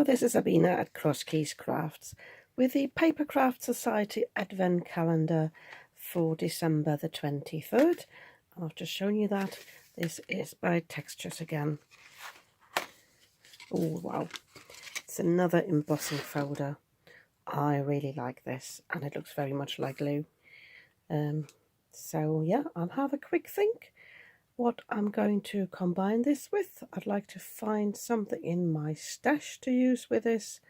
Hello, this is Sabina at Cross Keys Crafts with the Papercraft Society Advent Calendar for December the 23rd. I've just shown you that. This is by Textures again. Oh wow, it's another embossing folder. I really like this and it looks very much like glue. So yeah, I'll have a quick think what I'm going to combine this with. I'd like to find something in my stash to use with this.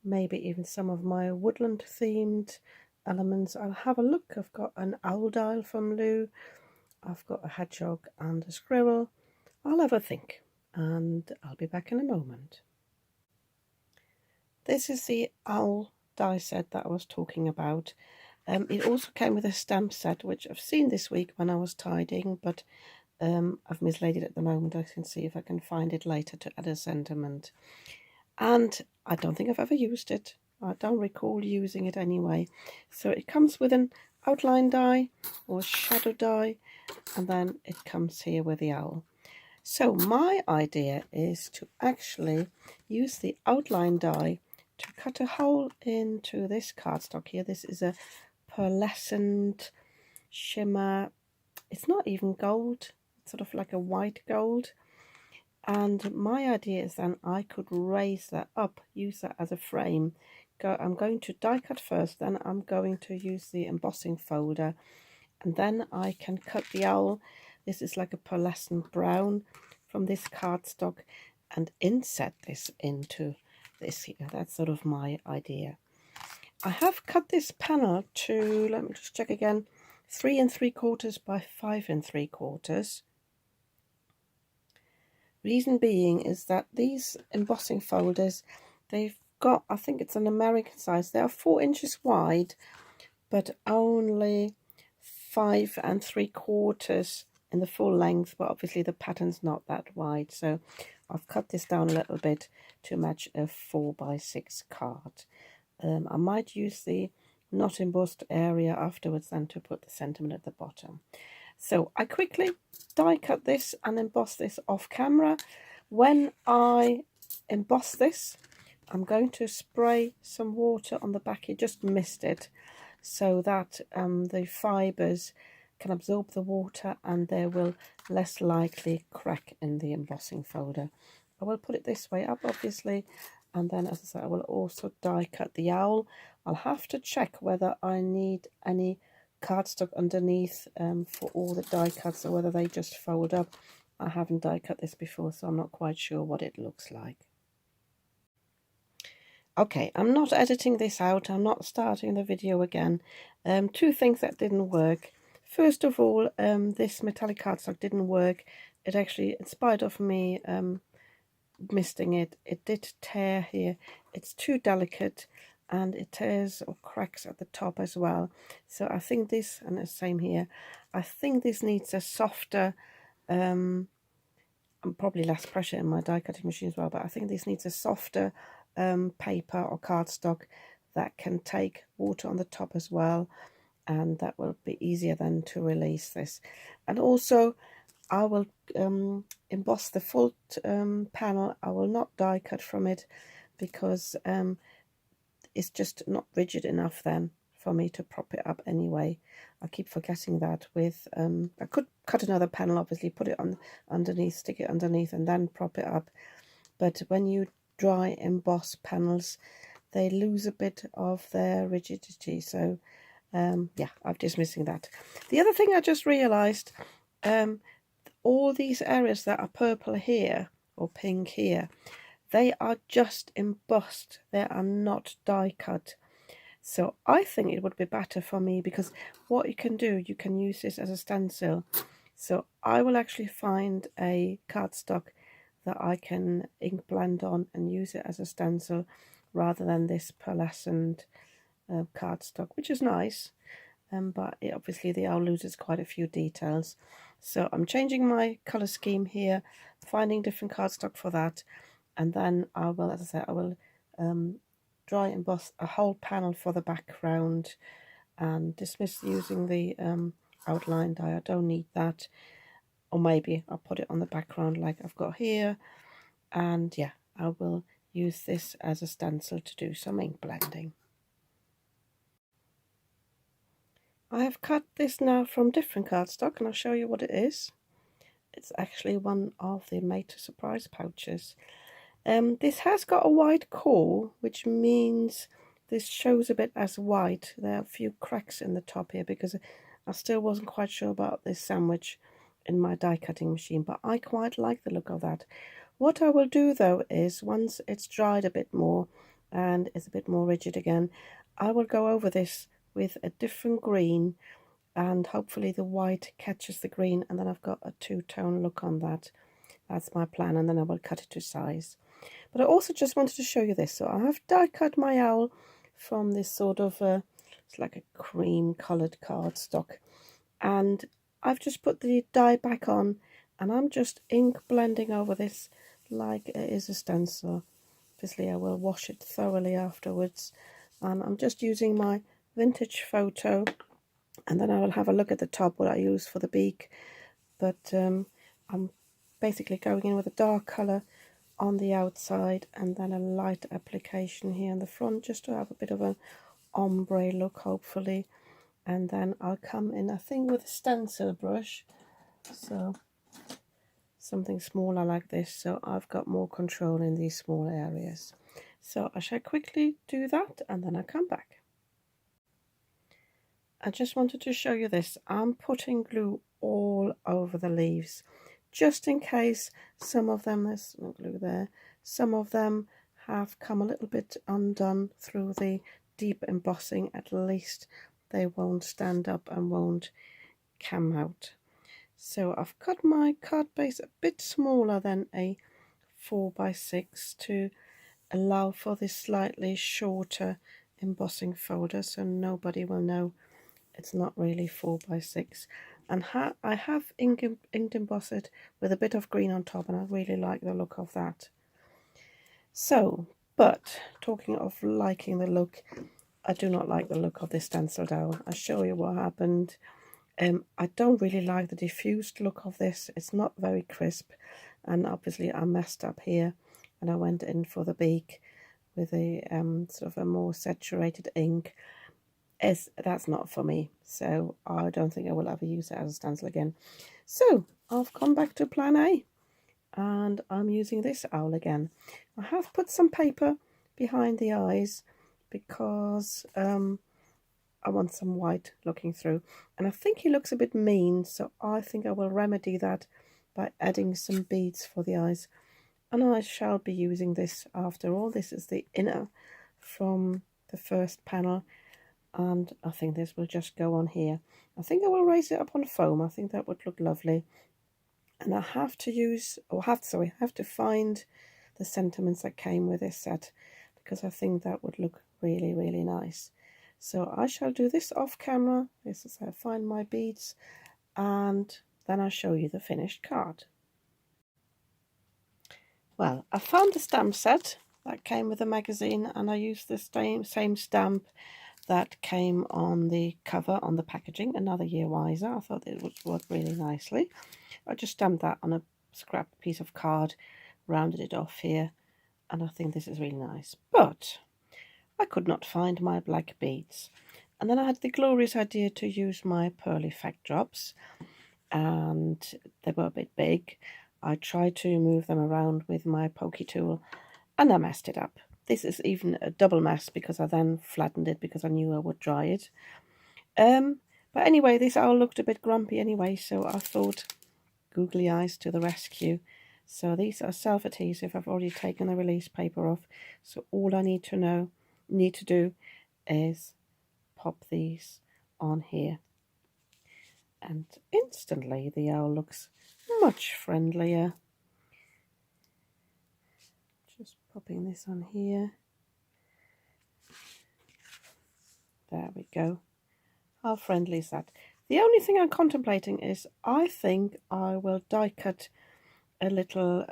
Maybe even some of my woodland themed elements. I'll have a look. I've got an owl dial from Lou. I've got a hedgehog and a squirrel. I'll have a think and I'll be back in a moment. This is the owl die set that I was talking about. It also came with a stamp set, which I've seen this week when I was tidying, but I've mislaid it at the moment. I can see if I can find it later to add a sentiment. And I don't think I've ever used it. I don't recall using it anyway. So it comes with an outline die or a shadow die, and then it comes here with the owl. So my idea is to actually use the outline die to cut a hole into this cardstock here. This is a pearlescent shimmer. It's not even gold, it's sort of like a white gold. And my idea is then I could raise that up, use that as a frame. I'm going to die cut first, then I'm going to use the embossing folder, and then I can cut the owl. This is like a pearlescent brown from this cardstock, and inset this into this here. That's sort of my idea. I have cut this panel to, let me just check again, 3 3/4 by 5 3/4. Reason being is that these embossing folders, they've got, I think it's an American size, they are 4 inches wide, but only 5 3/4 in the full length, but obviously the pattern's not that wide, so I've cut this down a little bit to match a 4 by 6 card. I might use the not embossed area afterwards then to put the sentiment at the bottom. So I quickly die cut this and emboss this off camera. When I emboss this, I'm going to spray some water on the back here, just mist it, so that the fibres can absorb the water and they will less likely crack in the embossing folder. I will put it this way up, obviously, and then, as I said, I will also die cut the owl. I'll have to check whether I need any cardstock underneath for all the die cuts, or whether they just fold up. I haven't die cut this before, so I'm not quite sure what it looks like. Okay, I'm not editing this out. I'm not starting the video again. 2 things that didn't work. First of all, this metallic cardstock didn't work. It actually, in spite of me misting it, it did tear here. It's too delicate and it tears or cracks at the top as well. So I think this, and the same here, I think this needs a softer, and probably less pressure in my die cutting machine as well, but I think this needs a softer paper or cardstock that can take water on the top as well, and that will be easier then to release this. And also I will emboss the full panel. I will not die cut from it because it's just not rigid enough then for me to prop it up anyway. I keep forgetting that with, I could cut another panel, obviously, put it on underneath, stick it underneath and then prop it up. But when you dry emboss panels, they lose a bit of their rigidity. So yeah, I'm just missing that. The other thing I just realised, all these areas that are purple here or pink here, they are just embossed. They are not die cut. So I think it would be better for me, because what you can do, you can use this as a stencil. So I will actually find a cardstock that I can ink blend on and use it as a stencil, rather than this pearlescent cardstock, which is nice. But it, obviously the owl loses quite a few details. So I'm changing my colour scheme here, finding different cardstock for that, and then I will, as I said, I will dry emboss a whole panel for the background and dismiss using the outline die. I don't need that, or maybe I'll put it on the background like I've got here, And yeah, I will use this as a stencil to do some ink blending. I have cut this now from different cardstock, and I'll show you what it is. It's actually one of the Made to Surprise pouches. This has got a white core, which means this shows a bit as white. There are a few cracks in the top here because I still wasn't quite sure about this sandwich in my die cutting machine, but I quite like the look of that. What I will do though is, once it's dried a bit more and it's a bit more rigid again, I will go over this with a different green, and hopefully the white catches the green, and then I've got a two-tone look on that. That's my plan, and then I will cut it to size. But I also just wanted to show you this. So I have die cut my owl from this sort of it's like a cream coloured cardstock, and I've just put the die back on, and I'm just ink blending over this like it is a stencil. Obviously I will wash it thoroughly afterwards, and I'm just using my vintage photo, and then I will have a look at the top what I use for the beak. But I'm basically going in with a dark colour on the outside, and then a light application here in the front, just to have a bit of an ombre look, hopefully. And then I'll come in, I think, with a stencil brush, so something smaller like this, so I've got more control in these small areas. So I shall quickly do that, and then I'll come back. I just wanted to show you this. I'm putting glue all over the leaves, just in case some of them, there's no glue there, some of them have come a little bit undone through the deep embossing. At least they won't stand up and won't come out. So I've cut my card base a bit smaller than a 4x6 to allow for this slightly shorter embossing folder, so nobody will know it's not really 4x6. And I have inked embossed it with a bit of green on top, and I really like the look of that. So, but talking of liking the look, I do not like the look of this stenciled owl. I'll show you what happened. I don't really like the diffused look of this. It's not very crisp, and obviously I messed up here, and I went in for the beak with a sort of a more saturated ink. That's not for me, so I don't think I will ever use it as a stencil again. So I've come back to plan A, and I'm using this owl again. I have put some paper behind the eyes because I want some white looking through, and I think he looks a bit mean, so I think I will remedy that by adding some beads for the eyes. And I shall be using this after all. This is the inner from the first panel, and I think this will just go on here. I think I will raise it up on foam. I think that would look lovely. And I have to use, or have to find the sentiments that came with this set, because I think that would look really, really nice. So I shall do this off camera. This is how I find my beads, and then I'll show you the finished card. Well, I found the stamp set that came with the magazine, and I used the same stamp that came on the cover on the packaging, Another Year Wiser. I thought it would work really nicely. I just stamped that on a scrap piece of card, rounded it off here, and I think this is really nice. But I could not find my black beads, and then I had the glorious idea to use my pearl effect drops, and they were a bit big. I tried to move them around with my pokey tool, and I messed it up. This is even a double mess because I then flattened it because I knew I would dry it. But anyway, this owl looked a bit grumpy anyway, so I thought googly eyes to the rescue. So these are self-adhesive. I've already taken the release paper off, so all I need to do is pop these on here, and instantly the owl looks much friendlier. Just popping this on here. There we go. How friendly is that? The only thing I'm contemplating is I think I will die cut a little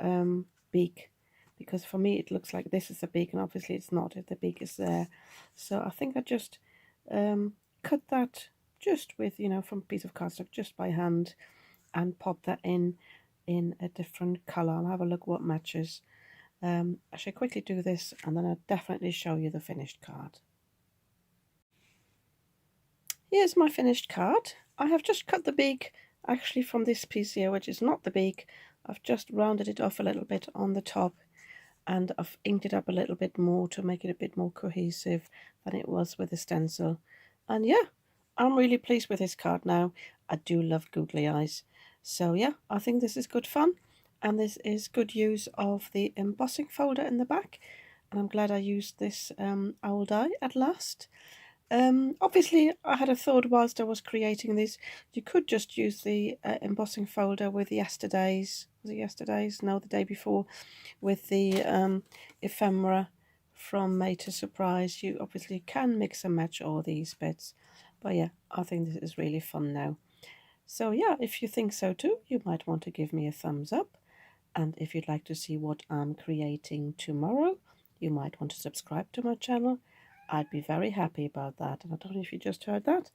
beak, because for me it looks like this is the beak, and obviously it's not if the beak is there. So I think I just cut that just with, from a piece of cardstock, just by hand, and pop that in a different colour. I'll have a look what matches. I should quickly do this and then I'll definitely show you the finished card. Here's my finished card. I have just cut the beak actually from this piece here, which is not the beak. I've just rounded it off a little bit on the top, and I've inked it up a little bit more to make it a bit more cohesive than it was with the stencil. And yeah, I'm really pleased with this card now. I do love googly eyes. So yeah, I think this is good fun, and this is good use of the embossing folder in the back, and I'm glad I used this owl die at last. Obviously, I had a thought whilst I was creating this, you could just use the embossing folder with yesterday's, was it yesterday's? No, the day before, with the ephemera from May to Surprise. You obviously can mix and match all these bits. But yeah, I think this is really fun now. So yeah, if you think so too, you might want to give me a thumbs up. And if you'd like to see what I'm creating tomorrow, you might want to subscribe to my channel. I'd be very happy about that. And I don't know if you just heard that.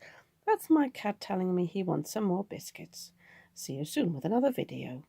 That's my cat telling me he wants some more biscuits. See you soon with another video.